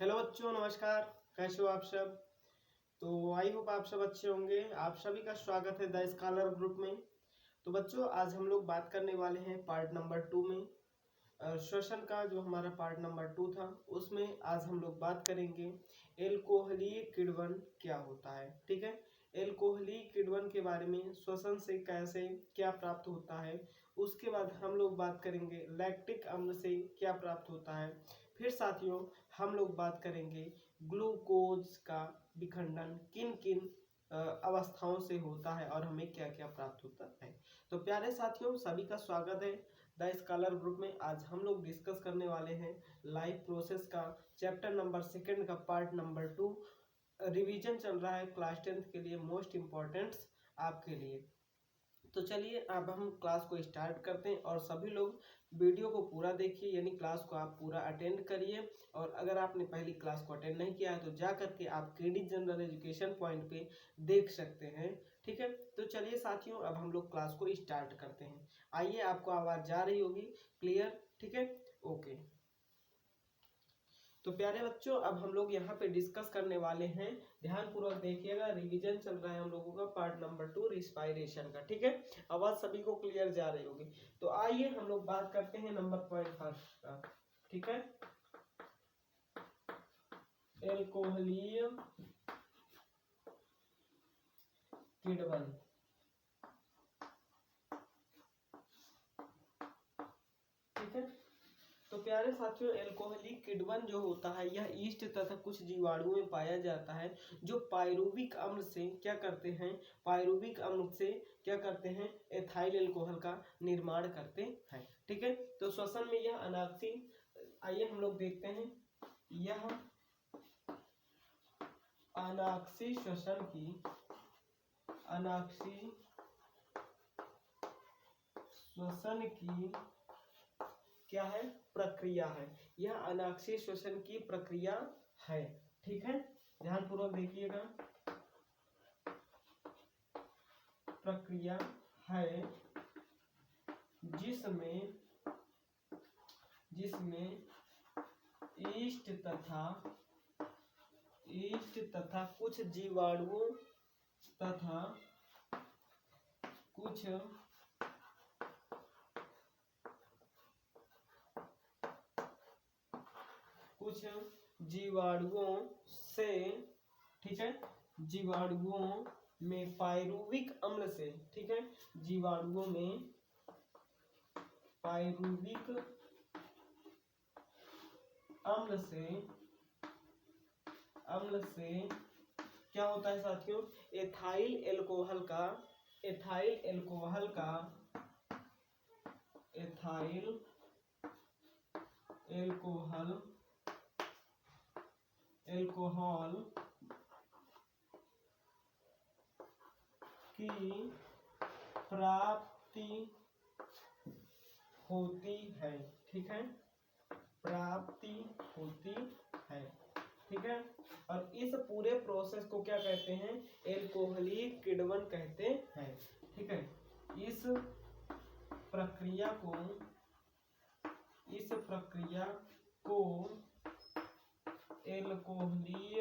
Hello बच्चों, नमस्कार। कैसे हो आप सब? तो आई होप आप सब अच्छे होंगे। आप सभी का स्वागत है द स्कॉलर ग्रुप में। तो बच्चों, आज हम लोग बात करने वाले हैं पार्ट नंबर 2 में। श्वसन का जो हमारा पार्ट नंबर 2 था, उसमें आज हम लोग बात करेंगे एल्कोहलीय किण्वन क्या होता है। ठीक है, एल्कोहलीय किण्वन के बारे में, श्वसन से कैसे क्या प्राप्त होता है। उसके बाद हम लोग बात करेंगे लैक्टिक अम्ल से क्या प्राप्त होता है। फिर साथियों, हम लोग बात करेंगे ग्लूकोज का विखंडन किन किन अवस्थाओं से होता है और हमें क्या क्या प्राप्त होता है। तो प्यारे साथियों, सभी का स्वागत है द स्कॉलर ग्रुप में। आज हम लोग डिस्कस करने वाले हैं लाइफ प्रोसेस का चैप्टर नंबर 2 का पार्ट नंबर 2। रिवीजन चल रहा है क्लास 10th के लिए, मोस्ट इम्पोर्टेंट आपके लिए। तो चलिए अब हम क्लास को स्टार्ट करते हैं और सभी लोग वीडियो को पूरा देखिए, यानी क्लास को आप पूरा अटेंड करिए। और अगर आपने पहली क्लास को अटेंड नहीं किया है तो जा करके आप केडी जनरल एजुकेशन पॉइंट पे देख सकते हैं। ठीक है, तो चलिए साथियों, अब हम लोग क्लास को स्टार्ट करते हैं। आइए, आपको आवाज़ जा रही होगी क्लियर? ठीक है, ओके। तो प्यारे बच्चों, अब हम लोग यहाँ पे डिस्कस करने वाले हैं। ध्यान पूर्वक देखिएगा, रिवीजन चल रहा है हम लोगों का पार्ट नंबर 2 रिस्पायरेशन का। ठीक है, आवाज सभी को क्लियर जा रही होगी। तो आइए हम लोग बात करते हैं नंबर पॉइंट फर्स्ट का। ठीक है, एल्कोहलीय किण्वन। ठीक है, तो प्यारे साथियों, एल्कोहलिक किण्वन जो होता है यह ईस्ट तथा कुछ जीवाणुओं में पाया जाता है, जो पायरुविक अम्ल से क्या करते हैं, पायरुविक अम्ल से क्या करते हैं, एथाइल एल्कोहल का निर्माण करते हैं। ठीक है, तो श्वसन में यह अनाक्सी, आइए हम लोग देखते हैं, यह अनाक्सी श्वसन की, अनाक्सी श्वसन की क्या है, प्रक्रिया है। यह अनाक्सीय श्वसन की प्रक्रिया है। ठीक है, ध्यान पूर्वक देखिएगा, प्रक्रिया है जिसमें ईस्ट तथा कुछ जीवाणुओं तथा कुछ जीवाणुओं से, ठीक है, जीवाणुओं में पायरुविक अम्ल से, ठीक है, जीवाणुओं में पायरुविक अम्ल से क्या होता है साथियों, एथाइल एल्कोहल की प्राप्ति होती है। ठीक है, प्राप्ति होती है। ठीक है, और इस पूरे प्रोसेस को क्या कहते हैं, एल्कोहलीय किण्वन कहते हैं। ठीक है, इस प्रक्रिया को एल्कोहलीय,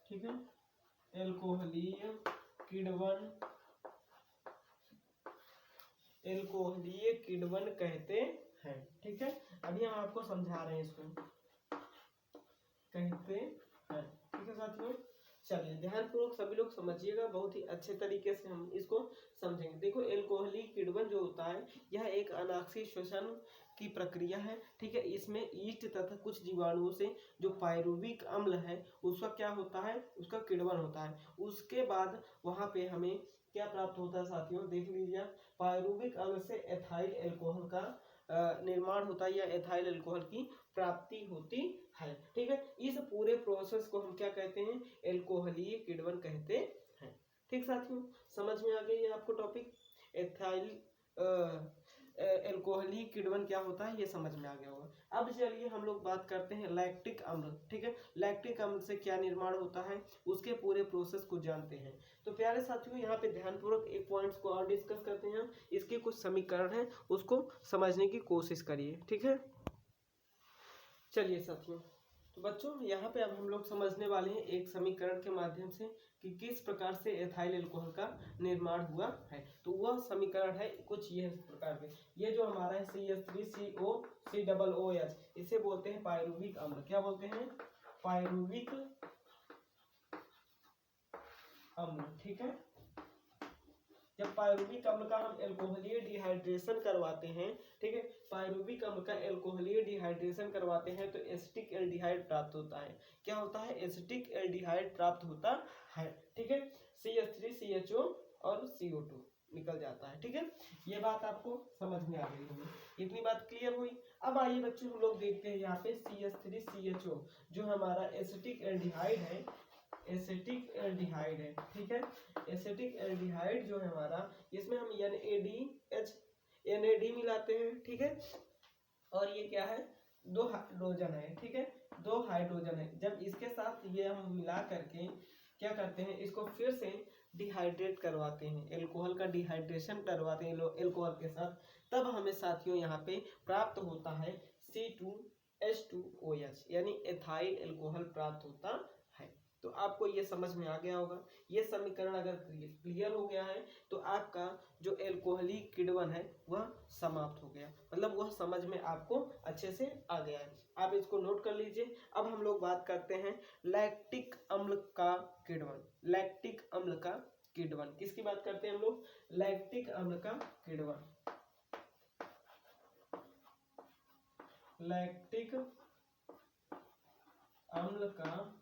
ठीक है, एल्कोहलीय किण्वन कहते हैं। ठीक है, अभी हम आपको समझा रहे हैं, इसको कहते हैं। ठीक है साथियों, चलिए ध्यान पूर्वक सभी लोग समझिएगा, बहुत ही अच्छे तरीके से हम इसको समझेंगे। देखो, एल्कोहलिक किण्वन जो होता है यह एक अनाक्सीय श्वसन की प्रक्रिया है। ठीक है, इसमें ईस्ट तथा कुछ जीवाणुओं से जो पायरुविक अम्ल है उसका क्या होता है, उसका किण्वन होता है। उसके बाद वहां पे हमें क्या प्राप्त होता है साथियों, देख लीजिए, पायरुविक अम्ल से एथाइल एल्कोहल का निर्माण होता है या एथाइल अल्कोहल की प्राप्ति होती है। ठीक है, इस पूरे प्रोसेस को हम क्या कहते हैं, एल्कोहलीय किण्वन कहते हैं। ठीक साथियों, समझ में आ गई है आपको टॉपिक। एथाइल एल्कोहली किण्वन क्या होता है ये समझ में आ गया होगा। अब चलिए हम लोग बात करते हैं लैक्टिक अम्ल। ठीक है, लैक्टिक अम्ल से क्या निर्माण होता है उसके पूरे प्रोसेस को जानते हैं। तो प्यारे साथियों यहाँ पे ध्यानपूर्वक एक पॉइंट्स को और डिस्कस करते हैं। इसके कुछ समीकरण हैं उसको समझने की कोशिश करिए। ठीक है, चलिए साथियों, तो बच्चों यहाँ पे अब हम लोग समझने वाले हैं एक समीकरण के माध्यम से कि किस प्रकार से एथाइल अल्कोहल का निर्माण हुआ है। तो वह समीकरण है कुछ ये प्रकार के, ये जो हमारा है CH3COCOOH, इसे बोलते हैं पायरुविक अम्ल। क्या बोलते हैं? पायरुविक अम्ल। ठीक है, जब पायरुविक अम्ल का हम एल्कोहलीय डिहाइड्रेशन करवाते हैं, ठीक है, पायरुविक अम्ल का एल्कोहलीय डिहाइड्रेशन करवाते हैं तो एसिटिक एल्डिहाइड प्राप्त होता है। क्या होता है? एसिटिक एल्डिहाइड प्राप्त होता है। ठीक है, CH3CHO और CO2 निकल जाता है। ठीक है, ये बात आपको समझ में आ गई होगी, इतनी बात क्लियर हुई। अब आइए बच्चों हम लोग देखते हैं यहाँ पे CH3CHO जो हमारा एसिटिक एल्डिहाइड है, एसिटिक एल्डिहाइड है। ठीक है, एसिटिक एल्डिहाइड जो है हमारा, इसमें हम NAD मिलाते हैं। ठीक है, और ये क्या है? 2 हाइड्रोजन है। ठीक है, 2 हाइड्रोजन है। जब इसके साथ ये हम मिला करके क्या करते हैं, इसको फिर से डिहाइड्रेट करवाते हैं, एल्कोहल का डिहाइड्रेशन करवाते हैं एल्कोहल के साथ, तब हमें साथियों यहाँ पे प्राप्त होता है C2H2OH यानी एथाइल अल्कोहल प्राप्त होता है। तो आपको ये समझ में आ गया होगा। ये समीकरण अगर क्लियर हो गया है तो आपका जो एल्कोहली किण्वन है वह समाप्त हो गया, मतलब वह समझ में आपको अच्छे से आ गया है। आप इसको नोट कर लीजिए। अब हम लोग बात करते हैं लैक्टिक अम्ल का किण्वन। लैक्टिक अम्ल का किण्वन किसकी बात करते हैं हम लोग? लैक्टिक अम्ल का किण्वन। लैक्टिक अम्ल का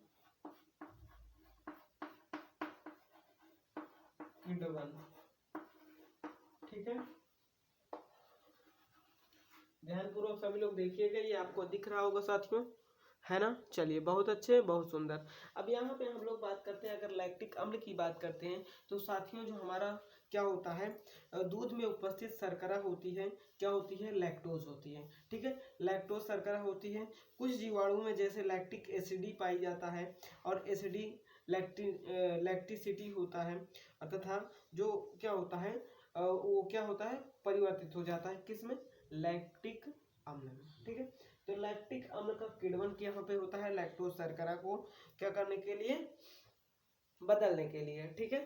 किण्वन। ठीक है, ध्यानपूर्वक सभी लोग देखिएगा, ये आपको दिख रहा होगा साथियों, है ना? चलिए, बहुत अच्छे, बहुत सुंदर। अब यहाँ पे हम लोग बात करते हैं, अगर लैक्टिक अम्ल की बात करते हैं तो साथियों जो हमारा क्या होता है, दूध में उपस्थित शर्करा होती है, क्या होती है? लैक्टोज होती है। ठीक है, लैक्टोज शर्करा होती है। कुछ जीवाणु में जैसे लैक्टिक एसिडी पाई जाता है और एसिडी लैक्टिसिटी होता है, तथा जो क्या होता है वो क्या होता है? परिवर्तित हो जाता है किसमें? लैक्टिक अम्ल में। ठीक है, तो लैक्टिक अम्ल का किण्वन यहाँ पे होता है लैक्टोज शर्करा को क्या करने के लिए? बदलने के लिए। ठीक है,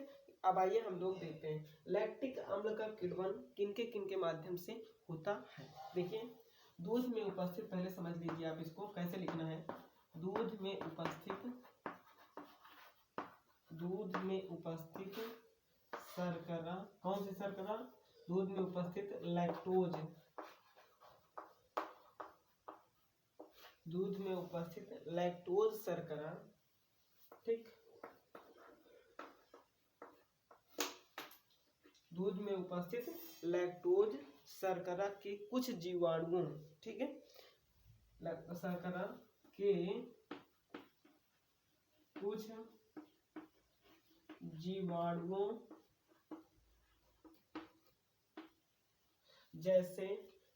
अब आइए हम लोग देखते हैं लैक्टिक अम्ल का किण्वन किनके माध्यम से होता है। देखिए, दूध में उपस्थित, पहले समझ लीजिए आप इसको कैसे लिखना है। दूध में उपस्थित शर्करा, कौन सी शर्करा? दूध में उपस्थित लैक्टोज, दूध में उपस्थित लैक्टोज शर्करा। ठीक, दूध में उपस्थित लैक्टोज शर्करा के कुछ जीवाणुओं, ठीक है, शर्करा के कुछ जीवाणुओं जैसे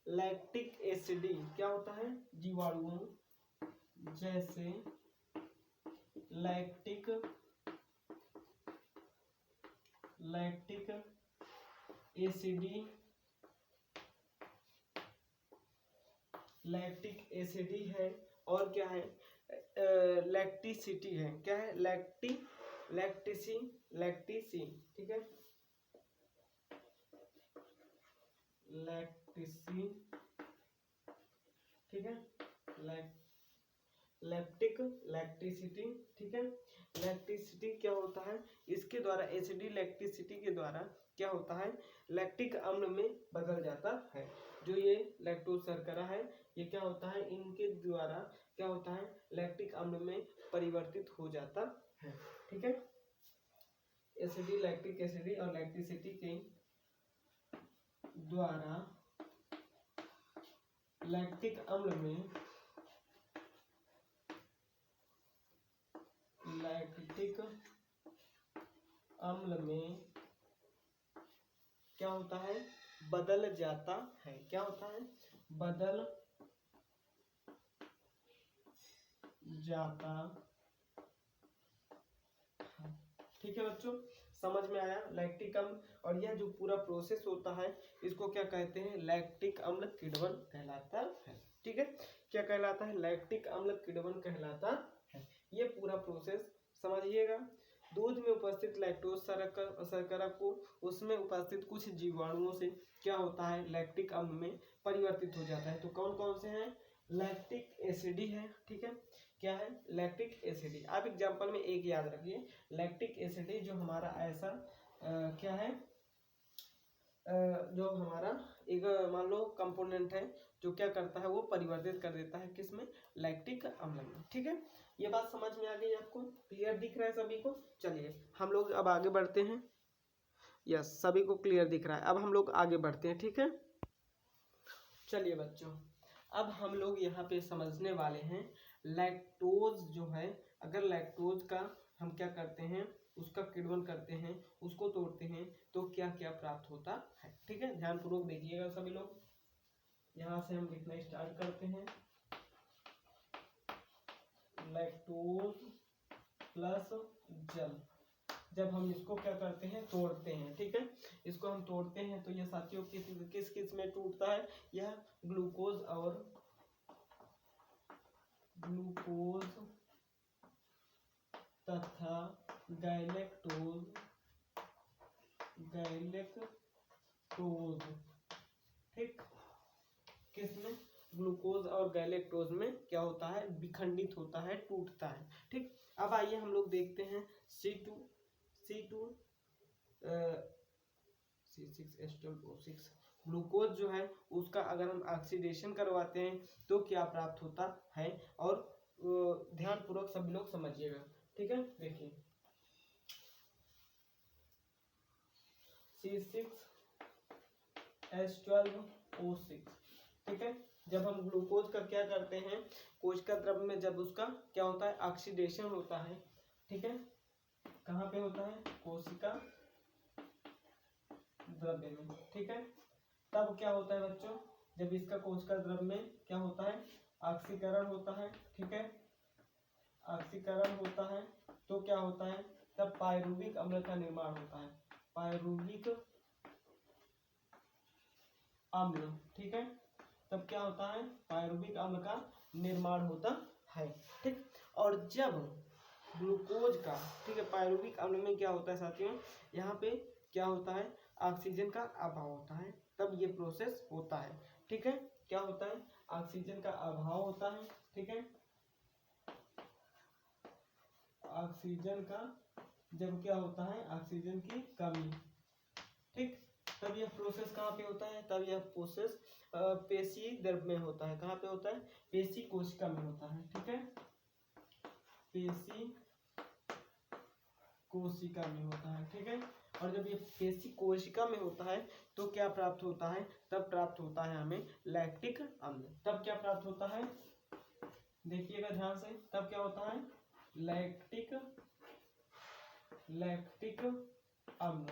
लैक्टिक एसिडी, क्या होता है? जीवाणुओं जैसे लैक्टिक एसिडी है, और क्या है? लैक्टिसिटी है। क्या है? लैक्टिसी। ठीक है, लैक्टिसी। ठीक है, लैक्टिसिटी। ठीक है, लैक्टिसिटी क्या होता है? इसके द्वारा एसिडी लैक्टिसिटी के द्वारा क्या होता है? लैक्टिक अम्ल में बदल जाता है। जो ये लैक्टोज शर्करा है ये क्या होता है? इनके द्वारा क्या होता है? लैक्टिक अम्ल में परिवर्तित हो जाता है। ठीक है, एसिडी लैक्टिक एसिडी और लैक्टिसिटी के द्वारा लैक्टिक अम्ल में क्या होता है? बदल जाता है। क्या होता है? बदल जाता है। ठीक है बच्चों, समझ में आया लैक्टिक अम्ल। और यह जो पूरा प्रोसेस होता है इसको क्या कहते हैं? लैक्टिक अम्ल किण्वन कहलाता है। ठीक है, क्या कहलाता है? लैक्टिक अम्ल किण्वन कहलाता है। ये पूरा प्रोसेस समझिएगा। दूध में उपस्थित लैक्टोज शर्करा को उसमें उपस्थित कुछ जीवाणुओं से क्या होता है? लैक्टिक अम्ल में परिवर्तित हो जाता है। तो कौन कौन से हैं? लैक्टिक एसिडी है। ठीक है, क्या है? Lactic ACD. आप एग्जांपल में एक याद रखिए, लैक्टिक एसिडी जो हमारा ऐसा क्या है, जो हमारा एक मान लो कंपोनेंट है जो क्या करता है? वो परिवर्तित कर देता है किसमें? लैक्टिक अम्ल में। ठीक है, ये बात समझ में आ गई आपको? क्लियर दिख रहा है सभी को? चलिए हम लोग अब आगे बढ़ते हैं। यस, सभी को क्लियर दिख रहा है। अब हम लोग आगे बढ़ते हैं। ठीक है, चलिए बच्चों, अब हम लोग यहाँ पे समझने वाले हैं लैक्टोज जो है, अगर लैक्टोज का हम क्या करते हैं? उसका किण्वन करते हैं, उसको तोड़ते हैं, तो क्या क्या प्राप्त होता है। ठीक है, ध्यानपूर्वक देखिएगा सभी लोग। यहाँ से हम लिखना स्टार्ट करते हैं। लैक्टोज प्लस जल, जब हम इसको क्या करते हैं? तोड़ते हैं। ठीक है, इसको हम तोड़ते हैं तो यह साथियों किस किस में टूटता है? यह ग्लूकोज और ग्लूकोज तथा गैलेक्टोज ठीक, किसमें? ग्लूकोज और गैलेक्टोज में क्या होता है? विखंडित होता है, टूटता है। ठीक, अब आइए हम लोग देखते हैं C6H12O6 ग्लूकोज जो है उसका अगर हम ऑक्सीडेशन करवाते हैं तो क्या प्राप्त होता है? और ध्यानपूर्वक सभी लोग समझिएगा। ठीक है, देखिए C6H12O6। ठीक है, जब हम ग्लूकोज का क्या करते हैं? कोशिका द्रव्य में जब उसका क्या होता है? ऑक्सीडेशन होता है। ठीक है, कहाँ पे होता है? कोशिका द्रव्य में। ठीक है, तब क्या होता है बच्चों? जब इसका कोशिका द्रव्य में क्या होता है? ऑक्सीकरण होता है। ठीक है, ऑक्सीकरण होता है तो क्या होता है? तब पायरुविक अम्ल का निर्माण होता है। पायरुविक अम्ल। ठीक है, तब क्या होता है? पायरुविक अम्ल का निर्माण होता है। ठीक, और जब ग्लूकोज का, ठीक है, पायरुविक अम्ल में क्या होता है साथियों? यहाँ पे क्या होता है? ऑक्सीजन का अभाव होता है, तब ये प्रोसेस होता है। ठीक है, क्या होता है? ऑक्सीजन का अभाव होता है। ठीक है, ऑक्सीजन का जब क्या होता है? ऑक्सीजन की कमी। ठीक, तब यह प्रोसेस कहाँ पे होता है? तब यह प्रोसेस पेशी द्रव्य में होता है। कहाँ पे होता है? पेशी कोशिका में होता है। ठीक है, पेशी कोशिका में होता है। ठीक है, और जब ये पेशी कोशिका में होता है तो क्या प्राप्त होता है? तब प्राप्त होता है हमें लैक्टिक अम्ल। तब क्या प्राप्त होता है? देखिएगा ध्यान से, तब क्या होता है? लैक्टिक अम्ल।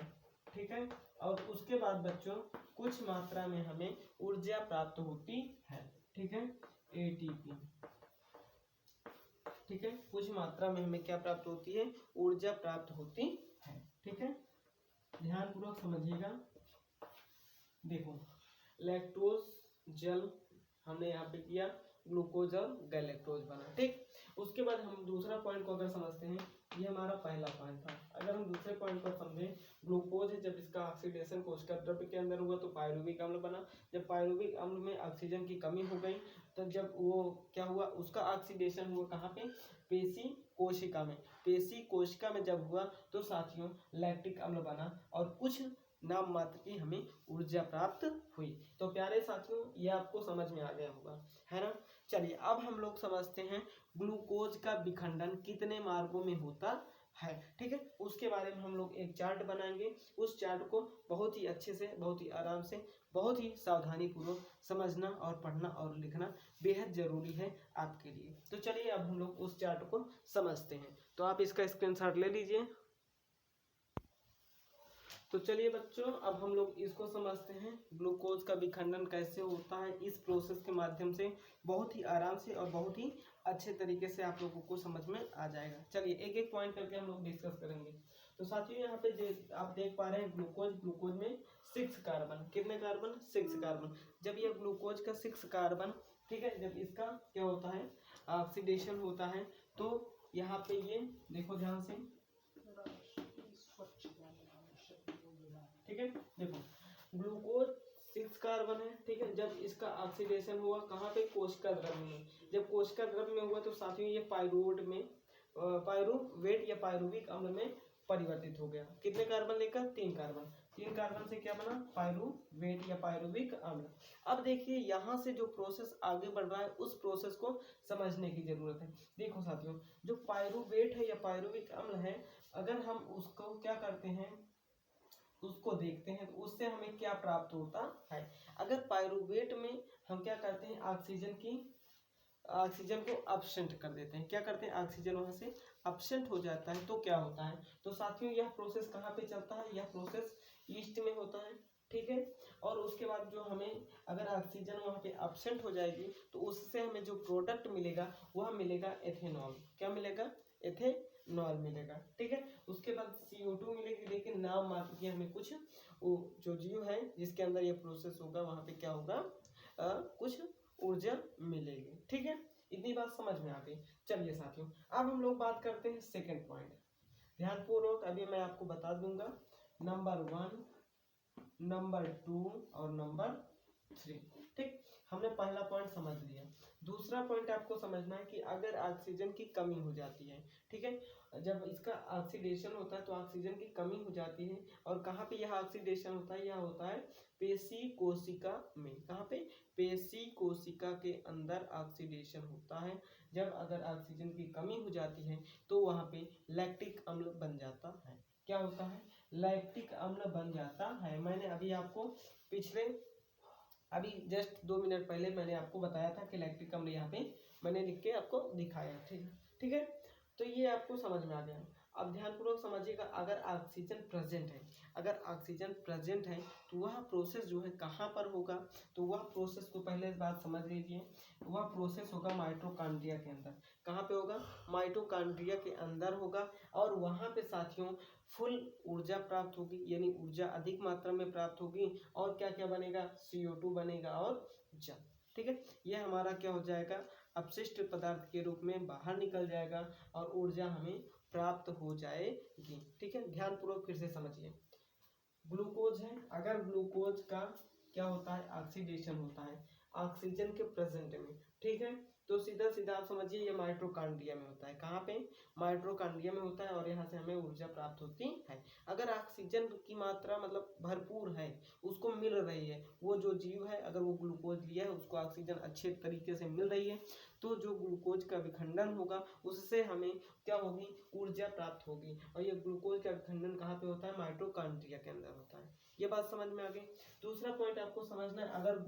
ठीक है, और उसके बाद बच्चों कुछ मात्रा में हमें ऊर्जा प्राप्त होती है। ठीक है, एटीपी। ठीक है, कुछ मात्रा में हमें क्या प्राप्त होती है? ऊर्जा प्राप्त होती है। ठीक है, ध्यानपूर्वक समझिएगा। देखो, लैक्टोज जल हमने यहाँ पे किया, ग्लूकोज और गैलेक्टोज बना। ठीक, उसके बाद हम दूसरा पॉइंट को अगर समझते हैं, ये हमारा पहला पॉइंट था। अगर हम दूसरे पॉइंट को समझें, ग्लूकोज है, जब इसका ऑक्सीडेशन कोशिका द्रव्य के अंदर हुआ तो पायरुविक अम्ल बना। जब पायरुविक अम्ल में ऑक्सीजन की कमी हो गई तो जब वो क्या हुआ? उसका ऑक्सीडेशन हुआ कहाँ पे? पेशी कोशिका में। पेशी कोशिका में जब हुआ तो साथियों लैक्टिक अम्ल बना और कुछ नाम मात्र की हमें ऊर्जा प्राप्त हुई। तो प्यारे साथियों, ये आपको समझ में आ गया होगा, है ना? चलिए अब हम लोग समझते हैं ग्लूकोज का विखंडन कितने मार्गों में होता है। ठीक है, उसके बारे में हम लोग एक चार्ट बनाएंगे। उस चार्ट को बहुत ही अच्छे से, बहुत ही आराम से, बहुत ही सावधानी पूर्वक समझना और पढ़ना और लिखना बेहद जरूरी है आपके लिए। तो चलिए अब हम लोग उस चार्ट को समझते हैं। तो आप इसका स्क्रीनशॉट ले लीजिए। तो चलिए बच्चों, अब हम लोग इसको समझते हैं ग्लूकोज का विखंडन कैसे होता है। इस प्रोसेस के माध्यम से बहुत ही आराम से और बहुत ही अच्छे तरीके से आप लोगों को समझ में आ जाएगा। चलिए एक एक पॉइंट करके हम लोग डिस्कस करेंगे। तो साथियों यहाँ पे आप देख पा रहे हैं ग्लूकोज में 6 कार्बन, कितने कार्बन? 6 कार्बन। जब ये ग्लूकोज का 6 कार्बन, ठीक है, जब इसका क्या होता है, ऑक्सीडेशन होता है, तो यहाँ पे ये देखो ध्यान से, ठीक है, देखो ग्लूकोज 6 कार्बन है, ठीक है। जब इसका ऑक्सीडेशन हुआ कहाँ पे? कोशिका द्रव्य में। जब कोशिका द्रव्य में हुआ तो साथियों ये पायरुवेट या पायरुविक अम्ल में परिवर्तित हो गया। कितने कार्बन लेकर? 3 कार्बन। 3 कार्बन से क्या बना? पायरुवेट या पायरुविक अम्ल। अब देखिए यहाँ से जो प्रोसेस आगे बढ़ रहा है उस प्रोसेस को समझने की जरूरत है। देखो साथियों, जो पायरुवेट है या पायरुविक अम्ल है, अगर हम उसको क्या करते हैं, उसको देखते हैं तो उससे हमें क्या प्राप्त होता है। अगर पायरुवेट में हम क्या करते हैं, ऑक्सीजन को अब्सेंट कर देते हैं। क्या करते हैं? ऑक्सीजन वहां से अब्सेंट हो जाता है, तो क्या होता है? तो साथियों यह प्रोसेस कहाँ पे चलता है? यह प्रोसेस ईस्ट में होता है, ठीक है। और उसके बाद जो हमें अगर ऑक्सीजन वहाँ पे अब्सेंट हो जाएगी तो उससे हमें जो प्रोडक्ट मिलेगा वह मिलेगा एथेनॉल। क्या मिलेगा? एथेनॉल मिलेगा, ठीक है। उसके बाद CO2 मिलेगी, लेकिन नाम मात्र की हमें कुछ वो जो जीव है जिसके अंदर ये प्रोसेस होगा वहाँ पे क्या होगा, कुछ ऊर्जा मिलेगी, ठीक है। इतनी बात समझ में आ गई। चलिए साथियों, अब हम लोग बात करते हैं सेकंड पॉइंट। ध्यानपूर्वक अभी मैं आपको बता दूंगा। नंबर 1, नंबर 2 और नंबर 3, ठीक। हमने पहला पॉइंट समझ लिया। दूसरा पॉइंट आपको समझना है कि अगर ऑक्सीजन की कमी हो जाती है, ठीक है, जब इसका ऑक्सीडेशन होता है तो ऑक्सीजन की कमी हो जाती है। और कहाँ पे यह ऑक्सीडेशन होता है? यह होता है पेशी कोशिका में। कहाँ पे? पेशी कोशिका के अंदर ऑक्सीडेशन होता है। जब अगर ऑक्सीजन की कमी हो जाती है तो वहाँ पे लैक्टिक अम्ल बन जाता है। क्या होता है? लैक्टिक अम्ल बन जाता है। मैंने अभी आपको अभी जस्ट 2 मिनट पहले मैंने आपको बताया था कि लैक्टिक अम्ल यहाँ पे मैंने लिख के आपको दिखाया, ठीक है। तो ये आपको समझ में आ गया। अब ध्यानपूर्वक समझिएगा, अगर ऑक्सीजन प्रेजेंट है तो वह प्रोसेस जो है कहाँ पर होगा, तो वह प्रोसेस को पहले बात समझ लीजिए। वह प्रोसेस होगा माइटोकॉन्ड्रिया के अंदर। कहाँ पे होगा? माइटोकॉन्ड्रिया के अंदर होगा। और वहाँ पे साथियों फुल ऊर्जा प्राप्त होगी, यानी ऊर्जा अधिक मात्रा में प्राप्त होगी। और क्या क्या बनेगा? CO2 बनेगा और जल, ठीक है। यह हमारा क्या हो जाएगा? अपशिष्ट पदार्थ के रूप में बाहर निकल जाएगा और ऊर्जा हमें प्राप्त हो जाएगी, ठीक है। ध्यानपूर्वक फिर से समझिए। ग्लूकोज है, अगर ग्लूकोज का क्या होता है? ऑक्सीडेशन होता है ऑक्सीजन के प्रेजेंट में, ठीक है। तो सीधा सीधा आप समझिए ये माइटोकॉन्ड्रिया में होता है। कहाँ पे? माइटोकॉन्ड्रिया में होता है और यहाँ से हमें ऊर्जा प्राप्त होती है। अगर ऑक्सीजन की मात्रा मतलब भरपूर है, उसको मिल रही है, वो जो जीव है अगर वो ग्लूकोज लिया है उसको ऑक्सीजन अच्छे तरीके से मिल रही है, तो जो ग्लूकोज का विखंडन होगा उससे हमें क्या होगी? ऊर्जा प्राप्त होगी। और ये ग्लूकोज का विखंडन कहाँ पे होता है? माइटोकॉन्ड्रिया के अंदर होता है। ये बात समझ में आ गई। दूसरा पॉइंट आपको समझना है, अगर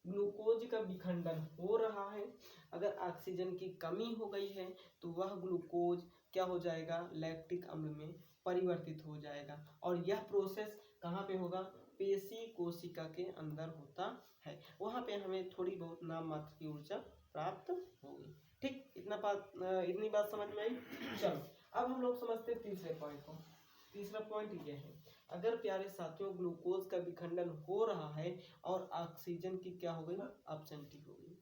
ग्लूकोज का विखंडन हो रहा है, अगर ऑक्सीजन की कमी हो गई है तो वह ग्लूकोज क्या हो जाएगा? लैक्टिक अम्ल में परिवर्तित हो जाएगा। और यह प्रोसेस कहाँ पे होगा? पेशी कोशिका के अंदर होता है। वहाँ पे हमें थोड़ी बहुत नाम मात्र की ऊर्जा प्राप्त होगी, ठीक। इतनी बात समझ में आई। चलो अब हम लोग समझते हैं तीसरे पॉइंट को। तीसरा पॉइंट ये है, अगर प्यारे साथियों ग्लूकोज का विखंडन हो रहा है और ऑक्सीजन की क्या हो गई? अब्सेंटी हो गई।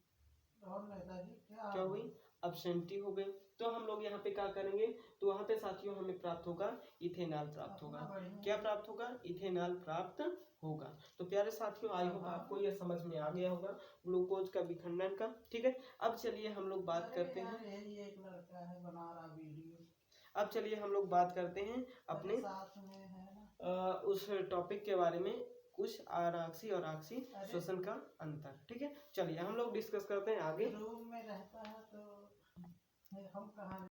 क्या हुई? अब्सेंटी हो गई। तो हम लोग यहाँ पे क्या करेंगे? तो वहाँ पे साथियों हमें प्राप्त होगा इथेनॉल प्राप्त होगा। क्या प्राप्त होगा? इथेनॉल प्राप्त होगा। तो प्यारे साथियों आई होप आपको यह समझ में आ गया होगा ग्लूकोज का विखंडन का, ठीक है। अब चलिए हम लोग बात करते हैं, अब चलिए हम लोग बात करते हैं अपने उस टॉपिक के बारे में, कुछ आराक्सी और ऑक्सी श्वसन का अंतर, ठीक है। चलिए हम लोग डिस्कस करते हैं आगे। रूम में रहता है तो हम कहाँ?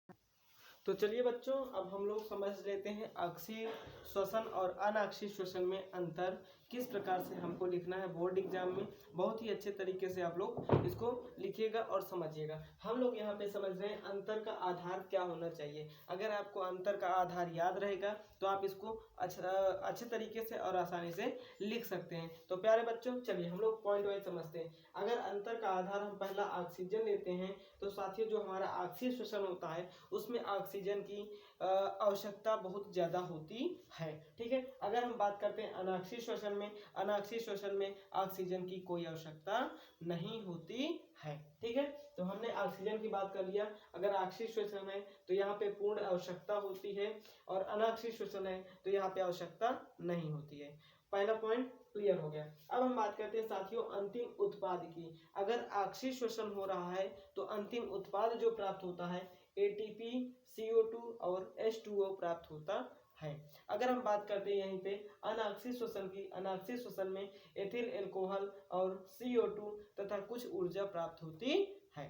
तो चलिए बच्चों अब हम लोग समझ लेते हैं ऑक्सी श्वसन और अनऑक्सी श्वसन में अंतर किस प्रकार से हमको लिखना है बोर्ड एग्जाम में। बहुत ही अच्छे तरीके से आप लोग इसको लिखिएगा और समझिएगा। हम लोग यहाँ पे समझ रहे हैं अंतर का आधार क्या होना चाहिए। अगर आपको अंतर का आधार याद रहेगा तो आप इसको अच्छे तरीके से और आसानी से लिख सकते हैं। तो प्यारे बच्चों चलिए हम लोग पॉइंट वाइज समझते हैं। अगर अंतर का आधार हम पहला ऑक्सीजन लेते हैं तो साथियों जो हमारा ऑक्सीजन श्वसन होता है उसमें ऑक्सीजन की आवश्यकता बहुत ज्यादा होती है। ठीक है, अगर हम बात करते हैं अनाक्षी श्वसन में, अनाक्षी श्वसन में ऑक्सीजन की कोई आवश्यकता नहीं होती है। ठीक है, तो हमने ऑक्सीजन की बात कर लिया। अगर अक्षीय श्वसन है तो यहाँ पे पूर्ण आवश्यकता होती है और अनाक्षीय श्वसन है तो यहाँ पे आवश्यकता नहीं होती है। पहला पॉइंट क्लियर हो गया। अब हम बात करते हैं साथियों अंतिम उत्पाद की। अगर अक्षीय श्वसन हो रहा है तो अंतिम उत्पाद जो प्राप्त होता है ATP, CO2 और H2O प्राप्त होता है। अगर हम बात करते हैं यहीं पे अनाक्षी श्वसन की, अनाक्षी श्वसन में एथिल अल्कोहल और CO2 तथा कुछ ऊर्जा प्राप्त होती है।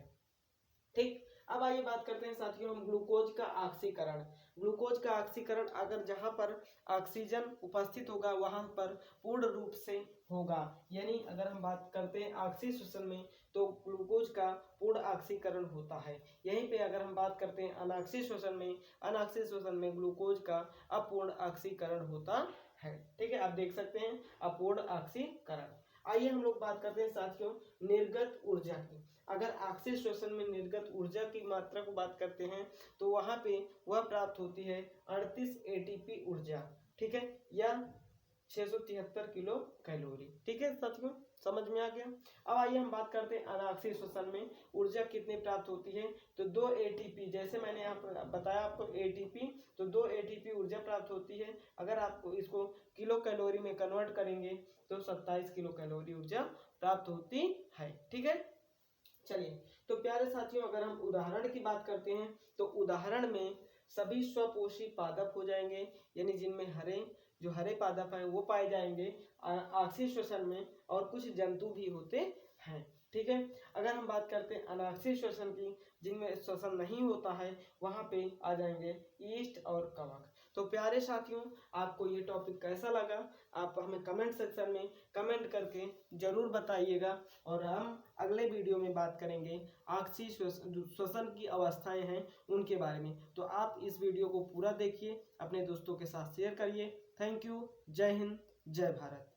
ठीक, अब आइए बात करते हैं साथियों हम ग्लूकोज का ऑक्सीकरण। ग्लूकोज का ऑक्सीकरण अगर जहां पर ऑक्सीजन उपस्थित होगा वहां पर पूर्ण रूप से होगा। यानी अगर हम बात करते हैं ऑक्सीय श्वसन में तो ग्लूकोज का पूर्ण ऑक्सीकरण होता है। यहीं पे अगर हम बात करते हैं अनाक्षीय श्वसन में, अनाक्षीय श्वसन में ग्लूकोज का अपूर्ण ऑक्सीकरण होता है। ठीक है, आप देख सकते हैं अपूर्ण ऑक्सीकरण। आइए हम लोग बात करते हैं साथियों निर्गत ऊर्जा की। अगर ऑक्सीय श्वसन में निर्गत ऊर्जा की मात्रा को बात करते हैं तो वहां पे वह प्राप्त होती है 38 ATP ऊर्जा। ठीक है, या 673 किलो कैलोरी। ठीक है साथियों, समझ में आ गया। अब आइए हम बात करते हैं अनाक्षीय श्वसन में ऊर्जा कितनी प्राप्त होती है तो 2 ATP, जैसे मैंने यहाँ पर बताया आपको ATP, तो 2 ATP ऊर्जा प्राप्त होती है। अगर आप इसको किलो कैलोरी में कन्वर्ट करेंगे तो 27 किलो कैलोरी ऊर्जा प्राप्त होती है। ठीक है, चलिए तो प्यारे साथियों अगर हम उदाहरण की बात करते हैं तो उदाहरण में सभी स्वपोषी पादप हो जाएंगे, यानी जिनमें हरे पादप है वो पाए जाएंगे ऑक्सीय श्वसन में, और कुछ जंतु भी होते हैं। ठीक है, अगर हम बात करते हैं अनाक्षीय श्वसन की, जिनमें श्वसन नहीं होता है वहां पे आ जाएंगे ईस्ट और कवक। तो प्यारे साथियों आपको ये टॉपिक कैसा लगा आप हमें कमेंट सेक्शन में कमेंट करके जरूर बताइएगा, और हम अगले वीडियो में बात करेंगे ऑक्सीय श्वसन की अवस्थाएं हैं उनके बारे में। तो आप इस वीडियो को पूरा देखिए, अपने दोस्तों के साथ शेयर करिए। थैंक यू, जय हिंद, जय भारत।